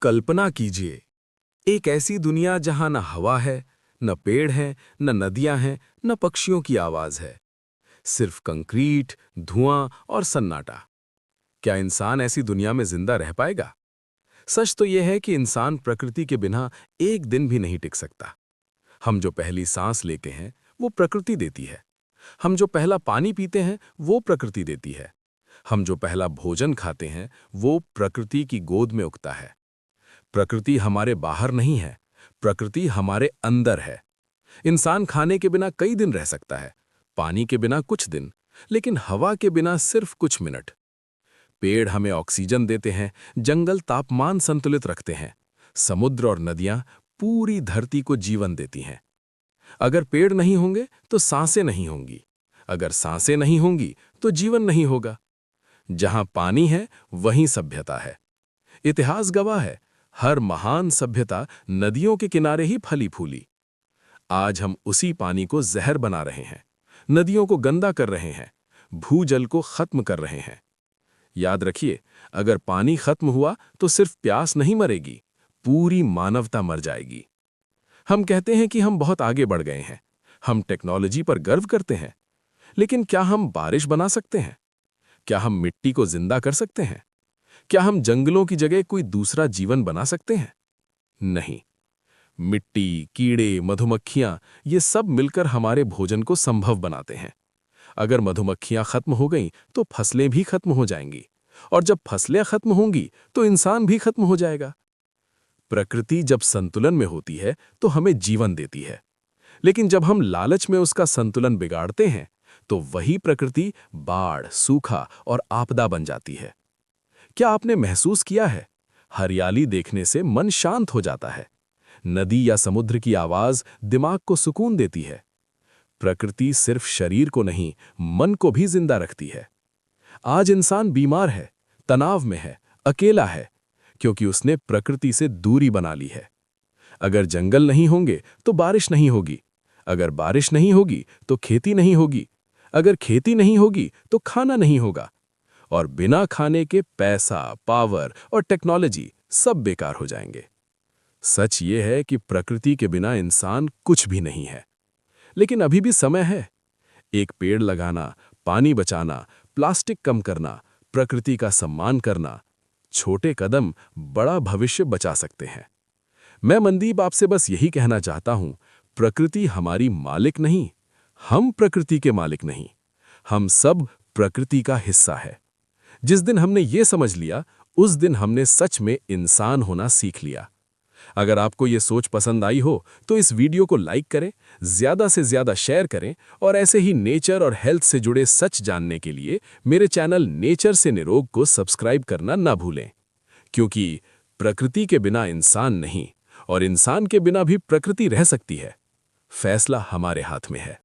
कल्पना कीजिए, एक ऐसी दुनिया जहां न हवा है, न पेड़ हैं, न नदियां हैं, न पक्षियों की आवाज है। सिर्फ कंक्रीट, धुआं और सन्नाटा। क्या इंसान ऐसी दुनिया में जिंदा रह पाएगा? सच तो यह है कि इंसान प्रकृति के बिना एक दिन भी नहीं टिक सकता। हम जो पहली सांस लेते हैं, वो प्रकृति देती है। हम जो पहला पानी पीते हैं, वो प्रकृति देती है। हम जो पहला भोजन खाते हैं, वो प्रकृति की गोद में उगता है। प्रकृति हमारे बाहर नहीं है, प्रकृति हमारे अंदर है। इंसान खाने के बिना कई दिन रह सकता है, पानी के बिना कुछ दिन, लेकिन हवा के बिना सिर्फ कुछ मिनट। पेड़ हमें ऑक्सीजन देते हैं, जंगल तापमान संतुलित रखते हैं, समुद्र और नदियां पूरी धरती को जीवन देती हैं। अगर पेड़ नहीं होंगे तो सांसें नहीं होंगी, अगर सांसें नहीं होंगी तो जीवन नहीं होगा। जहां पानी है वहीं सभ्यता है। इतिहास गवाह है, हर महान सभ्यता नदियों के किनारे ही फली फूली। आज हम उसी पानी को जहर बना रहे हैं, नदियों को गंदा कर रहे हैं, भूजल को खत्म कर रहे हैं। याद रखिए, अगर पानी खत्म हुआ तो सिर्फ प्यास नहीं मरेगी, पूरी मानवता मर जाएगी। हम कहते हैं कि हम बहुत आगे बढ़ गए हैं, हम टेक्नोलॉजी पर गर्व करते हैं, लेकिन क्या हम बारिश बना सकते हैं? क्या हम मिट्टी को जिंदा कर सकते हैं? क्या हम जंगलों की जगह कोई दूसरा जीवन बना सकते हैं? नहीं। मिट्टी, कीड़े, मधुमक्खियां, ये सब मिलकर हमारे भोजन को संभव बनाते हैं। अगर मधुमक्खियां खत्म हो गईं तो फसलें भी खत्म हो जाएंगी, और जब फसलें खत्म होंगी तो इंसान भी खत्म हो जाएगा। प्रकृति जब संतुलन में होती है तो हमें जीवन देती है, लेकिन जब हम लालच में उसका संतुलन बिगाड़ते हैं तो वही प्रकृति बाढ़, सूखा और आपदा बन जाती है। क्या आपने महसूस किया है, हरियाली देखने से मन शांत हो जाता है, नदी या समुद्र की आवाज दिमाग को सुकून देती है। प्रकृति सिर्फ शरीर को नहीं, मन को भी जिंदा रखती है। आज इंसान बीमार है, तनाव में है, अकेला है, क्योंकि उसने प्रकृति से दूरी बना ली है। अगर जंगल नहीं होंगे तो बारिश नहीं होगी, अगर बारिश नहीं होगी तो खेती नहीं होगी, अगर खेती नहीं होगी तो खाना नहीं होगा, और बिना खाने के पैसा, पावर और टेक्नोलॉजी सब बेकार हो जाएंगे। सच ये है कि प्रकृति के बिना इंसान कुछ भी नहीं है, लेकिन अभी भी समय है। एक पेड़ लगाना, पानी बचाना, प्लास्टिक कम करना, प्रकृति का सम्मान करना, छोटे कदम बड़ा भविष्य बचा सकते हैं। मैं मनदीप आपसे बस यही कहना चाहता हूं, प्रकृति हमारी मालिक नहीं, हम प्रकृति के मालिक नहीं, हम सब प्रकृति का हिस्सा है। जिस दिन हमने ये समझ लिया, उस दिन हमने सच में इंसान होना सीख लिया। अगर आपको ये सोच पसंद आई हो तो इस वीडियो को लाइक करें, ज्यादा से ज्यादा शेयर करें, और ऐसे ही नेचर और हेल्थ से जुड़े सच जानने के लिए मेरे चैनल नेचर से निरोग को सब्सक्राइब करना ना भूलें। क्योंकि प्रकृति के बिना इंसान नहीं, और इंसान के बिना भी प्रकृति रह सकती है। फैसला हमारे हाथ में है।